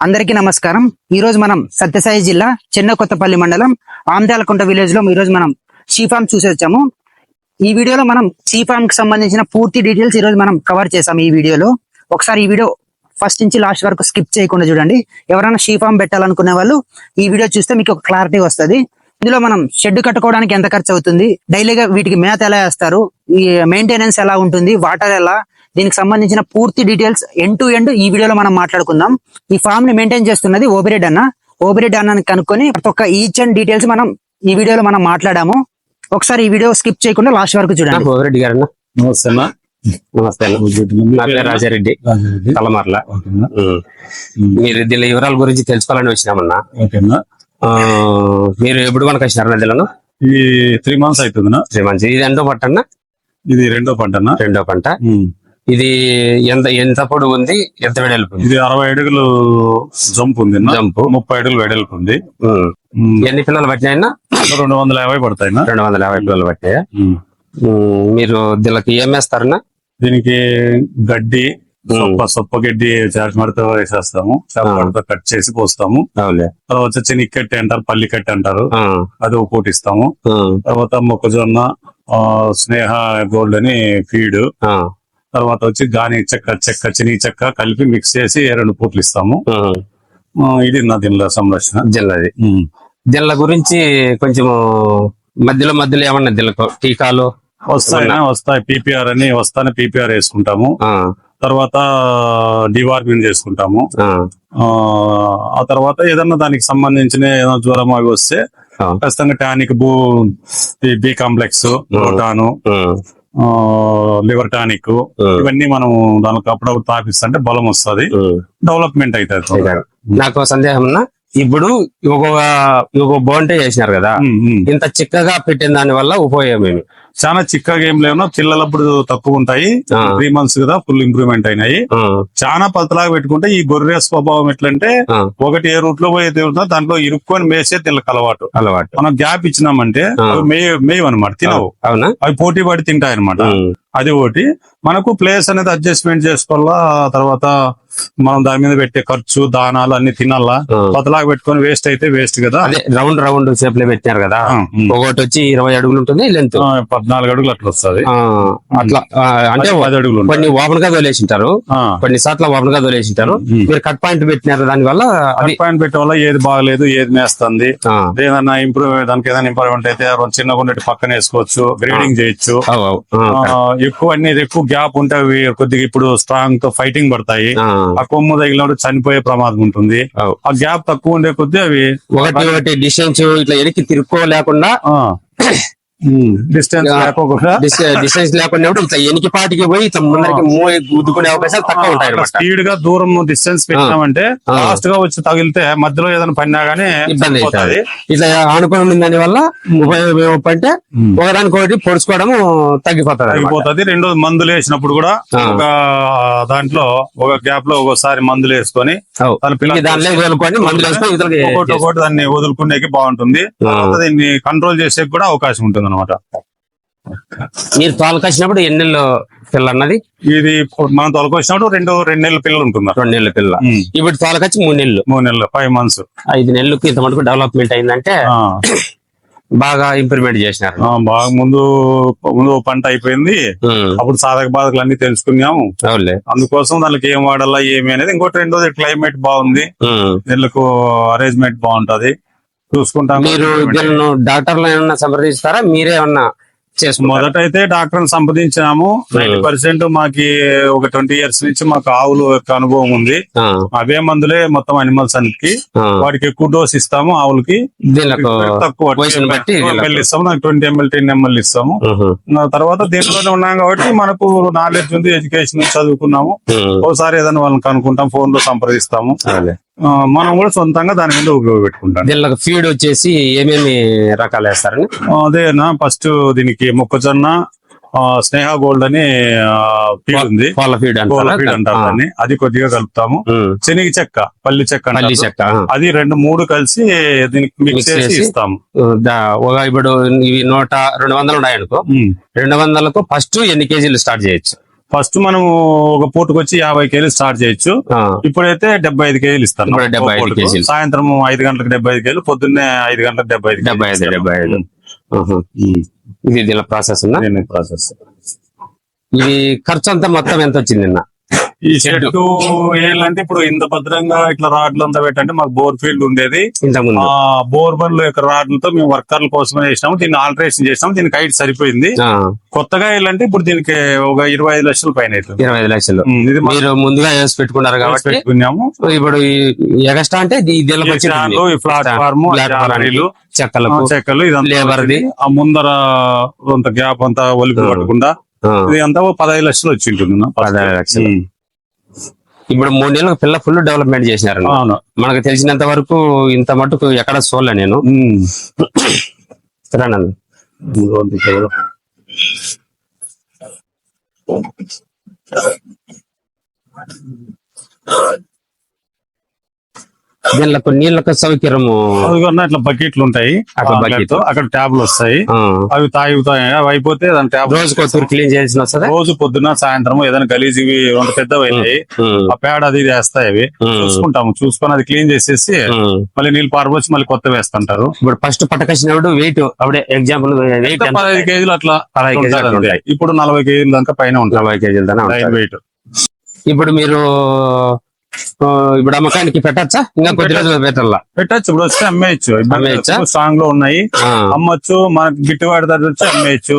అందరికీ నమస్కారం. ఈ రోజు మనం సత్యసాయి జిల్లా చెన్నకొత్తపల్లి మండలం ఆమ్దాలకుంట విలేజ్ లో ఈ రోజు మనం షీ ఫార్మ్ చూసి వచ్చాము. ఈ వీడియోలో మనం షీ ఫార్మ్ కి సంబంధించిన పూర్తి డీటెయిల్స్ ఈ రోజు మనం కవర్ చేసాం. ఈ వీడియోలో ఒకసారి ఈ వీడియో ఫస్ట్ నుంచి లాస్ట్ వరకు స్కిప్ చేయకుండా చూడండి. ఎవరైనా షీ ఫార్మ్ పెట్టాలనుకునే వాళ్ళు ఈ వీడియో చూస్తే మీకు ఒక క్లారిటీ వస్తుంది. ఇందులో మనం షెడ్ కట్టుకోవడానికి ఎంత ఖర్చు అవుతుంది, డైలీగా వీటికి మేత ఎలా వేస్తారు, ఈ మెయింటెనెన్స్ ఎలా ఉంటుంది, వాటర్ ఎలా, దీనికి సంబంధించిన పూర్తి డీటెయిల్స్ ఎండ్ టు ఎండ్ ఈ వీడియోలో మనం మాట్లాడుకుందాం. ఈ ఫామ్ ని మెయింటైన్ చేస్తున్నది ఓబిరెడ్డి అన్న కనుక్కొని ప్రతి ఒక్క ఈచ్ అండ్ డీటెయిల్స్ మనం ఈ వీడియోలో మనం మాట్లాడాము. ఒకసారి ఈ వీడియో స్కిప్ చేయకుండా లాస్ట్ వరకు చూడండి. ఓబిరెడ్డి గారు నమస్తే నా పేరు రాజారెడ్డి తలమర్ల. మీరు దీని వివరాల గురించి తెలుసుకోవాలని వచ్చినామన్నా. మీరు ఎప్పుడు మనకు వచ్చినారు నదిలో? ఇది 3 months అవుతుంది. 3 months. ఇది ఎంతో పంట అన్న? ఇది రెండో పంట. ఇది ఎంత పొడుగు ఉంది, ఎంత వెడల్పు? ఇది 60 అడుగులు జంప్ ఉంది, 30 అడుగులు వెడల్పు ఉంది. ఎన్ని పిల్లలు పట్టినాయన్నా? 250 పడతాయి. 250 పిల్లలు పట్టాయా? మీరు దీనికి ఏం వేస్తారన్నా? దీనికి గడ్డి, సొప్ప గడ్డి చారిమడతో వేసేస్తాము. చారిమడతో కట్ చేసి పోస్తాము. తర్వాత చెనిక్కట్టి అంటారు, పల్లి కట్టి అంటారు, అది ఒక పూట ఇస్తాము. తర్వాత మొక్కజొన్న, స్నేహ గోల్డ్ అని ఫీడ్, తర్వాత వచ్చి గాని చెక్క చిని చెక్క కలిపి మిక్స్ చేసి 2 పూటలు ఇస్తాము. ఇది నా దీనిలో సంరక్షణ. దీనిల గురించి కొంచెం మధ్యలో ఏమన్నా దీనికి టీకాలు వస్తాయి. పీపీఆర్ అని వస్తానే పీపీఆర్ వేసుకుంటాము. తర్వాత డివార్మింగ్ చేసుకుంటాము. ఆ తర్వాత ఏదన్నా దానికి సంబంధించిన ఏదైనా జ్వరం అవి వస్తే ఖచ్చితంగా టానిక్, బి కాంప్లెక్స్, ప్రోటాను, లివర్ టానిక్, ఇవన్నీ మనం దానికి అప్పుడప్పుడు తాపిస్తుంటే బలం వస్తుంది, డెవలప్మెంట్ అవుతుంది. నాకు సందేహం, ఇప్పుడు ఒక బోంటే చేసినారు కదా, ఇంత చిక్కగా పెట్టిన దాని వల్ల ఉపయోగం ఏమి? చాలా చిక్కగా ఏం లేవు, పిల్లలప్పుడు తక్కువ ఉంటాయి. 3 months కదా, ఫుల్ ఇంప్రూవ్మెంట్ అయినాయి. చాలా పతలాగా పెట్టుకుంటే ఈ గొర్రె స్వభావం ఎట్లంటే ఒకటి ఏ రూట్ లో పోయి దాంట్లో ఇరుక్కొని మేసే తినకు అలవాటు. మనం గ్యాప్ ఇచ్చినామంటే మేవ్ అనమాట, తినవు. అవి పోటీ పడి తింటాయి అనమాట. అది ఒకటి. మనకు ప్లేస్ అనేది అడ్జస్ట్మెంట్ చేసుకోవాలా. తర్వాత మనం దాని మీద పెట్టే ఖర్చు, దానాలు అన్ని తినాలా. పతలాగా పెట్టుకొని వేస్ట్ అయితే వేస్ట్ కదా. రౌండ్ షేప్ లో పెట్టినారు కదా, ఒకటి వచ్చి 20 అడుగులు ఉంటుంది, లెంత్ 14 అడుగులు అట్లా వస్తుంది. అట్లా అంటే 10 అడుగులు. కొన్ని ఓపెన్ గా తోలేసింటారు, కొన్ని సార్లు ఓపెన్ గా తోలేసింటారు. మీరు కట్ పాయింట్ పెట్టినారు, దాని వల్ల కట్ పాయింట్ పెట్టే వల్ల ఏది బాగలేదు, ఏది మేస్తుంది, ఏదైనా దానికి ఏదైనా ఇంప్రూవ్మెంట్ అయితే చిన్నగా ఉండేది పక్కన వేసుకోవచ్చు, గ్రేడింగ్ చేయొచ్చు. ఎక్కువ గ్యాప్ ఉంటే అవి కొద్దిగా ఇప్పుడు స్ట్రాంగ్ తో ఫైటింగ్ పడతాయి. ఆ కొమ్ము తగిలినప్పుడు చనిపోయే ప్రమాదం ఉంటుంది. ఆ గ్యాప్ తక్కువ ఉండే కొద్ది అవి ఒకటి డిస్టెన్స్ ఇట్లా ఎనికి తిరుక్కోలేకుండా డిస్టెన్స్ లేకుండా ఇట్లా ఎనికి పాటికి పోయి ఇట్లా ముందరికి గుద్దుకునే అవకాశాలు తక్కువ ఉంటాయి. స్పీడ్ గా దూరం డిస్టెన్స్ పెట్టినామంటే ఫాస్ట్ గా వచ్చి తగిలితే మధ్యలో ఏదైనా పడినా గానీ ఇబ్బంది అవుతుంది. ఇట్లా ఆనుకుని దాని వల్ల ఉపయోగం ఏమంటే ఒకదానికొకటి పొడుచుకోవడం తగ్గిపోతుంది. రెండోది మందులు వేసినప్పుడు కూడా ఒక దాంట్లో ఒక గ్యాప్ లో ఒకసారి మందులు వేసుకొని ఒకటి దాన్ని వదులుకునేకి బాగుంటుంది. దీన్ని కంట్రోల్ చేసే కూడా అవకాశం ఉంటుంది అనమాట. మీరు తోలకొచ్చినప్పుడు ఎన్ని నెలలు పిల్ల అన్నది? ఇది మనం తోలకొచ్చినప్పుడు 2 నెలల పిల్లలు ఉంటుంది. 2 నెలల పిల్ల. ఇప్పుడు తోలకొచ్చి 3 నెలలు 5 months. 5 నెలలకు ఇంత మటుకు డెవలప్మెంట్ అయిందంటే బాగా ఇంప్రూవ్మెంట్ చేసినారు. బాగా ముందు పంట అయిపోయింది, అప్పుడు సాధక బాధకులు అన్ని తెలుసుకున్నాము. అందుకోసం దానికి ఏం వాడాలా ఏమి అనేది. ఇంకోటి రెండోది క్లైమేట్ బాగుంది, వీళ్ళకు అరేంజ్మెంట్ బాగుంటది, చూసుకుంటాం. మీరు డాక్టర్లు ఏమన్నా సంప్రదిస్తారా, మీరే ఏమన్నా మొదట అయితే డాక్టర్ సంప్రదించినాము. 90% మాకి ఒక 20 years నుంచి మాకు ఆవులు యొక్క అనుభవం ఉంది. అవే మందులే మొత్తం అనిమల్స్ అన్నిటికి. వాటికి ఎక్కువ డోస్ ఇస్తాము, ఆవులకి తక్కువ ఇస్తాము. నాకు 20 ml 10 ml ఇస్తాము. తర్వాత దీంట్లోనే ఉన్నాం కాబట్టి మనకు నాలెడ్జ్ ఉంది, ఎడ్యుకేషన్ చదువుకున్నాము. ఒకసారి ఏదైనా వాళ్ళని కనుక్కుంటాం, ఫోన్ లో సంప్రదిస్తాము. మనం కూడా సొంతంగా దాని మీద ఉపయోగపెట్టుకుంటాం. దీనికి ఫీడ్ వచ్చేసి ఏమేమి రకాలు వేస్తారని? అదేనా, ఫస్ట్ దీనికి మొక్కజొన్న, స్నేహ గోల్డ్ అని ఫీడ్ ఉంది, ఫీడ్ అంటారు దాన్ని, అది కొద్దిగా కలుపుతాము. శనగ చెక్క, పల్లి చెక్క, అది 2-3 కలిసి దీనికి మిక్స్ చేసి ఇస్తాము. ఇప్పుడు 200 ఉన్నాయనుకో, 200కు ఫస్ట్ ఎన్ని కేజీలు స్టార్ట్ చేయొచ్చు? ఫస్ట్ మనం ఒక పూటకు వచ్చి 50 కేజీలు స్టార్ట్ చేయొచ్చు. ఇప్పుడైతే 75 కేజీలు ఇస్తాను. ఇప్పుడు 75 కేజీలు. సాయంత్రం 5 గంటలకు 75 కేజీలు, పొద్దున్నే 5 గంటలకు 75 ఇది దీని ప్రాసెస్ ఉన్నా ప్రాసెస్. ఇది ఖర్చు అంతా మొత్తం ఎంత వచ్చింది నిన్న? ఈ చెట్టు వేయాలంటే ఇప్పుడు ఇంత భద్రంగా ఇట్లా రాడ్లు అంతా పెట్టంటే మాకు బోర్ ఫీల్డ్ ఉండేది. ఇంతకుముందు ఆ బోర్బల్ యొక్క రాడ్లతో మేము వర్కర్ల కోసమే చేసినాము. దీన్ని ఆల్టరేషన్ చేసినాము. దీనికి హైట్ సరిపోయింది. కొత్తగా వేయాలంటే ఇప్పుడు దీనికి ఒక 25 లక్షల పైన అవుతుంది. 25 లక్షలు ఇది మీరు ముందుగా వేసి పెట్టుకున్నారు కాబట్టి పెట్టుకున్నాము. ఇప్పుడు ఎగస్ట్రా అంటే ప్లాట్ఫార్మ్, చెక్కలు ఇదంతా లేబర్ది ఆ ముందర కొంత గ్యాప్ అంతా ఒలిపి పట్టకుండా ఇది అంతా 15 లక్షలు వచ్చి ఉంటుంది. 15 లక్షలు. ఇప్పుడు 3 నెలలకు పిల్ల ఫుల్ డెవలప్మెంట్ చేసినారు. మనకు తెలిసినంత వరకు ఇంత మటుకు ఎక్కడ చూడలే నేను. దీనిలో నీళ్ళకు సౌకర్యము ఇట్లా బకెట్లు ఉంటాయి. అక్కడ ట్యాబ్లు వస్తాయి. అవి తాగుతాయి. అవి అయిపోతే దాని ట్యాబ్ రోజు క్లీన్ చేయాల్సిన వస్తుంది. రోజు పొద్దున్న సాయంత్రం ఏదైనా గలీజ్ ఇవి పెద్దవి అయినాయి ఆ పేడ అది వేస్తాయి. అవి చూసుకొని అది క్లీన్ చేసేసి మళ్ళీ నీళ్ళు పారబోసి మళ్ళీ కొత్త వేస్తుంటారు. ఇప్పుడు ఫస్ట్ పట్టకొచ్చినప్పుడు వెయిట్ అప్పుడే ఎగ్జాంపుల్ 15 కేజీలు అట్లా 15 కేజీలు ఉంటాయి. ఇప్పుడు 40 కేజీల దాకా పైన ఉంటాయి. 40 కేజీల దాకా వెయిట్. ఇప్పుడు మీరు ఇప్పుడు అమ్మకానికి పెట్టచ్చా? ఇంకా కొద్ది రోజులు పెట్టచ్చు. ఇప్పుడు వస్తే అమ్మేయచ్చు. స్ట్రాంగ్ లో ఉన్నాయి, అమ్మొచ్చు. మనకి గిట్టుబాటు ధర వచ్చి అమ్మేయచ్చు.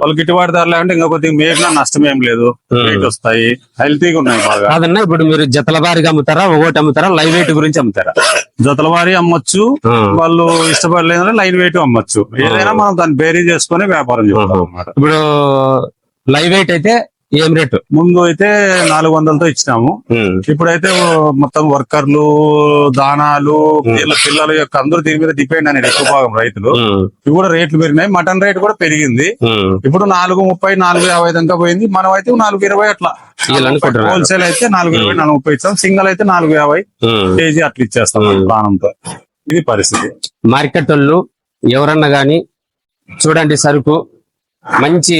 వాళ్ళు గిట్టుబాటు ధర లేకుంటే ఇంకా కొద్దిగా మేకినా నష్టం ఏం లేదు. వెయిట్ వస్తాయి, హెల్తీగా ఉన్నాయి బాగా. కాదన్నా ఇప్పుడు మీరు జతల వారీగా అమ్ముతారా, ఒకటి అమ్ముతారా, లైవ్ వెయిట్ గురించి అమ్ముతారా? జతల వారీ అమ్మొచ్చు. వాళ్ళు ఇష్టపడలేదంటే లైవ్ వెయిట్ అమ్మొచ్చు. ఏదైనా మనం దాన్ని బేరీ చేసుకుని వ్యాపారం చేస్తాం అన్నమాట. ఇప్పుడు లైవ్ వెయిట్ అయితే ఏం రేటు? ముందు అయితే 400తో ఇచ్చినాము. ఇప్పుడైతే మొత్తం వర్కర్లు, దానాలు, పిల్లల యొక్క అందరూ దీని మీద డిపెండ్ అనేది ఎక్కువ భాగం రైతులు. ఇవి కూడా రేట్లు పెరిగినాయి. మటన్ రేట్ కూడా పెరిగింది. ఇప్పుడు 4.30, 4.50 దాకా పోయింది. మనం అయితే 4.20 అట్లా. హోల్సేల్ అయితే 4.20, 4.30 ఇస్తాం. సింగల్ అయితే 4.50 కేజీ అట్లా ఇచ్చేస్తాం ప్రాణంతో. ఇది పరిస్థితి. మార్కెట్ వాళ్ళు ఎవరన్నా గాని చూడండి, సరుకు మంచి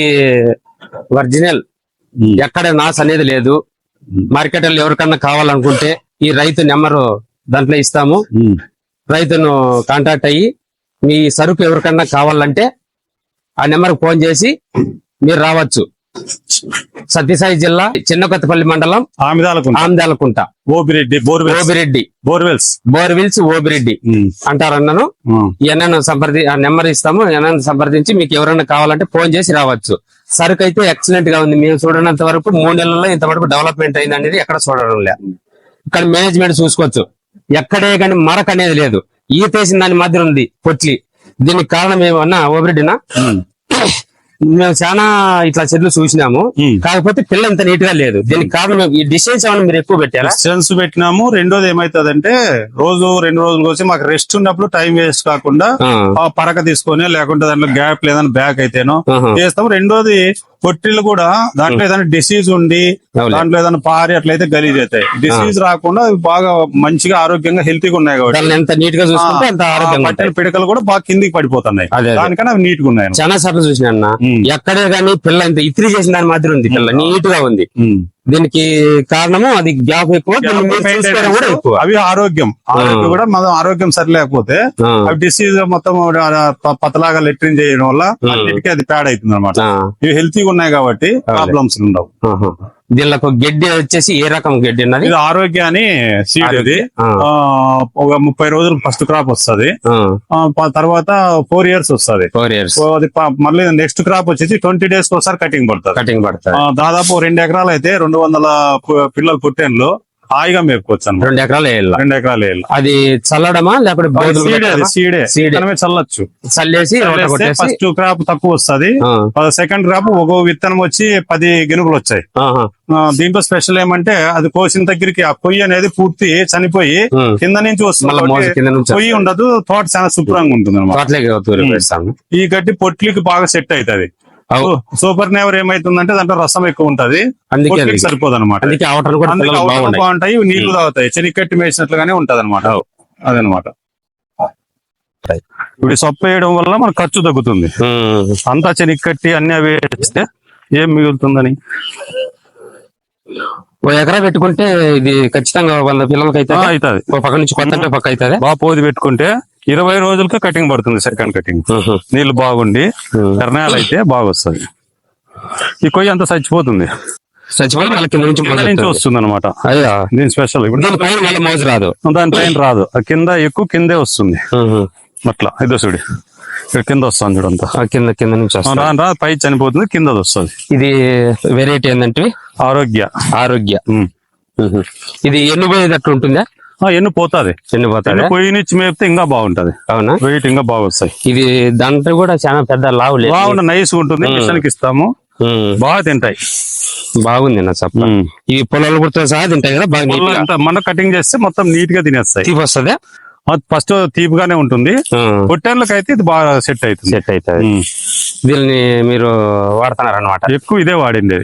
ఒరిజినల్, ఎక్కడ నాస్ అనేది లేదు. మార్కెట్ లో ఎవరికన్నా కావాలనుకుంటే ఈ రైతు నెంబరు దాంట్లో ఇస్తాము. రైతును కాంటాక్ట్ అయ్యి మీ సరుకు ఎవరికన్నా కావాలంటే ఆ నెంబర్కి ఫోన్ చేసి మీరు రావచ్చు. సత్యసాయి జిల్లా చిన్నకొత్తపల్లి మండలం ఆమ్దాలకుంట ఓబిరెడ్డి బోర్వెల్స్ ఓబిరెడ్డి అంటారన్నాను. ఎన్నను ఆ నెంబర్ ఇస్తాము. ఎన్నను సంప్రదించి మీకు ఎవరైనా కావాలంటే ఫోన్ చేసి రావచ్చు. సరుకు అయితే ఎక్సలెంట్ గా ఉంది. మేము చూడనంత వరకు 3 నెలల్లో ఇంతవరకు డెవలప్మెంట్ అయింది అనేది ఎక్కడ చూడడం లేదు. ఇక్కడ మేనేజ్మెంట్ చూసుకోవచ్చు. ఎక్కడే కానీ మరక అనేది లేదు. ఈతేసిన దాని మధ్య ఉంది పొట్లి. దీనికి కారణం ఏమన్నా ఓబిరెడ్డినా? మేము చాలా ఇట్లా చెట్లు చూసినాము, కాకపోతే పిల్ల ఇంత నీట్ గా లేదు. దీనికి కారణం ఈ డిస్టెన్స్ ఏమన్నా మీరు ఎక్కువ పెట్టారా? డిస్టెన్స్ పెట్టినాము. రెండోది ఏమైతుందంటే 2 రోజులకు వచ్చి మాకు రెస్ట్ ఉన్నప్పుడు టైం వేస్ట్ కాకుండా పరక తీసుకొని, లేకుంటే దాంట్లో గ్యాప్ లేదని బ్యాక్ అయితేనో చేస్తాము. రెండోది పొట్టిళ్ళు కూడా దాంట్లో ఏదైనా డిసీజ్ ఉండి దాంట్లో ఏదైనా పారి అట్లయితే గలీజ్ అవుతాయి. డిసీజ్ రాకుండా అవి బాగా మంచిగా ఆరోగ్యంగా హెల్తీగా ఉన్నాయి కాబట్టి ఎంత నీట్ గా చూసుకుంటే అంత పట్టిన పిడకలు కూడా బాగా కిందికి పడిపోతున్నాయి. దానికన్నా అవి నీట్ గా ఉన్నాయి. చాలా సార్లు చూసిన అన్న, ఎక్కడే కానీ పిల్ల ఇంత ఇత్రి చేసిన దాని మాదిరి ఉంది. పిల్ల నీట్ గా ఉంది. దీనికి కారణము అది గ్యాప్ ఎక్కువ, అవి ఆరోగ్యం కూడా. మనం ఆరోగ్యం సరిలేకపోతే అవి డిసీజ్ మొత్తం పతలాగా లెట్రిన్ చేయడం వల్ల అన్నిటికీ అది ప్యాడ్ అవుతుంది అనమాట. ఇవి హెల్తీగా ఉన్నాయి కాబట్టి ప్రాబ్లమ్స్ ఉండవు. దీనిలో గడ్డి వచ్చేసి ఏ రకం గడ్డి ఉన్నది? ఇది ఆరోగ్య అని సీడ్. ఇది ఒక 30 రోజులు ఫస్ట్ క్రాప్ వస్తుంది. తర్వాత 4 years వస్తుంది. 4 years మళ్ళీ నెక్స్ట్ క్రాప్ వచ్చేసి 20 days ఒకసారి కటింగ్ పడుతుంది. దాదాపు 2 ఎకరాలు అయితే 200 పిల్లలు పుట్టేన్లు హాయిగా మేపుకోవచ్చు అన్నమాట. 2 ఎకరాలు 2 ఎకరాలు వేయాలి. అది చల్లడమా లేకపోతే సీడే చల్లొచ్చు. చల్లేసి ఫస్ట్ క్రాప్ తక్కువ వస్తుంది. సెకండ్ క్రాప్ ఒక విత్తనం వచ్చి 10 గినుపులు వచ్చాయి. దీంట్లో స్పెషల్ ఏమంటే అది కోసిన దగ్గరికి ఆ పొయ్యి అనేది పూర్తి చనిపోయి కింద నుంచి వస్తుంది. పొయ్యి ఉండదు, తోట చాలా శుభ్రంగా ఉంటుంది అన్నమాట. ఈ గడ్డి పొట్లికి బాగా సెట్ అవుతుంది. సూపర్ నేవర్ ఏమైతుందంటే దాంట్లో రసం ఎక్కువ ఉంటది, సరిపోదు అనమాట. బాగుంటాయి, నీళ్లు తాగుతాయి. చెనికట్టి వేసినట్లుగానే ఉంటది అనమాట. అదనమాట. ఇప్పుడు సొప్ప వేయడం వల్ల మనకు ఖర్చు తగ్గుతుంది. అంతా చెనికట్టి అన్ని అవి వేస్తే ఏం మిగులుతుందని ఓ ఎకరా పెట్టుకుంటే ఇది ఖచ్చితంగా 100 పిల్లలకి అయితే అవుతుంది. ఓ పక్క నుంచి కొత్త అంటే పక్క అవుతుంది. బాగా పోది పెట్టుకుంటే 20 రోజులకి కటింగ్ పడుతుంది. సెకండ్ కటింగ్ నీళ్లు బాగుండి ఎర్నాలు అయితే బాగా వస్తుంది. ఈ కొయ్య అంతా చచ్చిపోతుంది, చచ్చిపోయి మళ్ళీ కింద నుంచి కింద నుంచి వస్తుంది అనమాట. అయ్యా దీని స్పెషల్. ఇప్పుడు దీని పైన మళ్ళీ మోజు రాదు, దాని పైన రాదు, ఆ కింద ఎక్కువ కిందే వస్తుంది అట్లా. ఇదో చూడు ఇక్కడ కింద వస్తుంది చూడంతా, కింద కింద నుంచి వస్తుంది. రాను రా పై చనిపోతుంది, కింద వస్తుంది. ఇది వెరైటీ ఏంటంటే ఆరోగ్య. ఇది ఎన్నుపోయేది అట్లా ఉంటుందా? ఎన్ను పోతుంది, ఎన్నుపోతుంది. పొయ్యి నుంచి మేపితే ఇంకా బాగుంటది. అవునా? వెయిట్ ఇంకా బాగా వస్తాయి. ఇది దాంట్లో కూడా చాలా పెద్ద లావు లేదు, బాగుంది, నైస్ ఉంటుంది. మిషన్ కి ఇస్తాము, బాగా తింటాయి. బాగుంది నా చెప్ప. ఇవి పొలాలు కూడా సహా తింటాయి కదా బాగా. మన కటింగ్ చేస్తే మొత్తం నీట్ గా తినేస్తాయి. తీపి వస్తుంది, ఫస్ట్ తీపిగానే ఉంటుంది. పొట్టేళ్ళకి అయితే ఇది బాగా సెట్ అవుతుంది. సెట్ అవుతుంది. దీన్ని మీరు వాడుతున్నారన్నమాట? ఎక్కువ ఇదే వాడింది.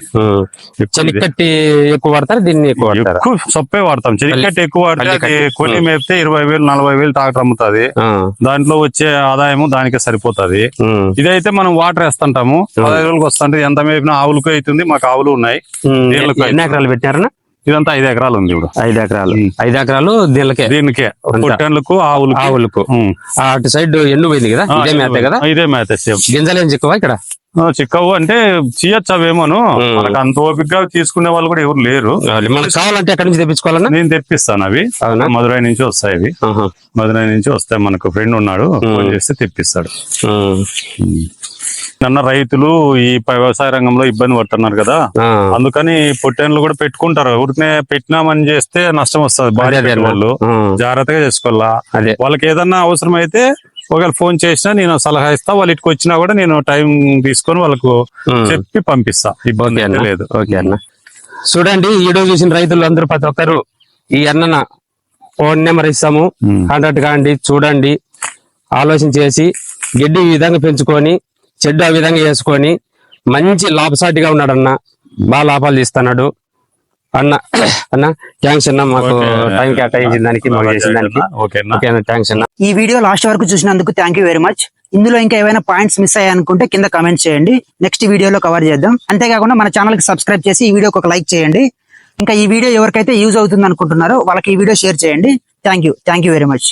చెనిక్కట్టి ఎక్కువ వాడతారు, దీన్ని ఎక్కువ వాడతారు? ఎక్కువ సొప్పే వాడతాం. చెనిక్కట్టి ఎక్కువ వాడితే కొన్ని మేపితే 20,000 40,000 ట్రాక్టర్ అమ్ముతుంది. దాంట్లో వచ్చే ఆదాయము దానికే సరిపోతుంది. ఇదైతే మనం వాటర్ వేస్తుంటాము, 15 రోజులకు వస్తుంటే ఎంత మేపినా ఆవులకు అవుతుంది. మాకు ఆవులు ఉన్నాయి. ఎన్ని ఎకరాలు పెట్టినారన్నా? ఇదంతా 5 ఎకరాలు ఉంది. ఇప్పుడు 5 ఎకరాలు. 5 ఎకరాలు దీనికే పొట్టేళ్ళకు ఆవులకు. అటు సైడ్ ఎండు పోయింది కదా, ఇదే మేత కదా? ఇదే మేత. గింజలు ఏం చిక్కవా ఇక్కడ? చిక్కవు అంటే చేయొచ్చు అవేమోను. మనకు అంత ఓపికగా తీసుకునే వాళ్ళు కూడా ఎవరు లేరు. మనకు కావాలంటే ఎక్కడి నుంచి తెప్పించుకోవాలన్నా? నేను తెప్పిస్తాను. అవి మధురై నుంచి వస్తాయి. అవి మధురై నుంచి వస్తాయి. మనకు ఫ్రెండ్ ఉన్నాడు, ఫోన్ చేస్తే తెప్పిస్తాడు. నిన్న రైతులు ఈ వ్యవసాయ రంగంలో ఇబ్బంది పడుతున్నారు కదా, అందుకని పొట్టేన్లు కూడా పెట్టుకుంటారు. ఊరికనే పెట్టినామని చేస్తే నష్టం వస్తుంది. భార్య వాళ్ళు జాగ్రత్తగా చేసుకోవాలా. వాళ్ళకి ఏదన్నా అవసరం అయితే ఒకవేళ ఫోన్ చేసినా నేను సలహా ఇస్తా. వాళ్ళు ఇటుకు వచ్చినా కూడా నేను టైం తీసుకొని వాళ్ళకు చెప్పి పంపిస్తా. ఇబ్బంది లేదు. ఓకే అన్న. చూడండి, ఈ వీడియో చూసిన రైతులు అందరూ ప్రతి ఒక్కరు ఈ అన్న ఫోన్ నెంబర్ ఇస్తాము, కాంటాక్ట్ కాండి, చూడండి, ఆలోచన చేసి గడ్డి ఈ విధంగా పెంచుకొని చెడ్డు ఆ విధంగా వేసుకొని మంచి లాభసాటిగా ఉన్నాడన్న, బాగా లాభాలు తీస్తున్నాడు అన్న. అన్న థ్యాంక్స్ అన్న, మాకు టైం కేటాయించిన దానికి, మాకు చేసిన దానికి. ఓకే అన్న, థ్యాంక్స్ అన్న. ఈ వీడియో లాస్ట్ వరకు చూసినందుకు థ్యాంక్ యూ వెరీ మచ్. ఇందులో ఇంకా ఏమైనా పాయింట్స్ మిస్ అయ్యాయనుకుంటే కింద కామెంట్ చేయండి, నెక్స్ట్ వీడియోలో కవర్ చేద్దాం. అంతేకాకుండా మన ఛానల్ కి సబ్స్క్రైబ్ చేసి ఈ వీడియోకి ఒక లైక్ చేయండి. ఇంకా ఈ వీడియో ఎవరికైతే యూజ్ అవుతుంది అనుకుంటున్నారో వాళ్ళకి ఈ వీడియో షేర్ చేయండి. Thank you very much.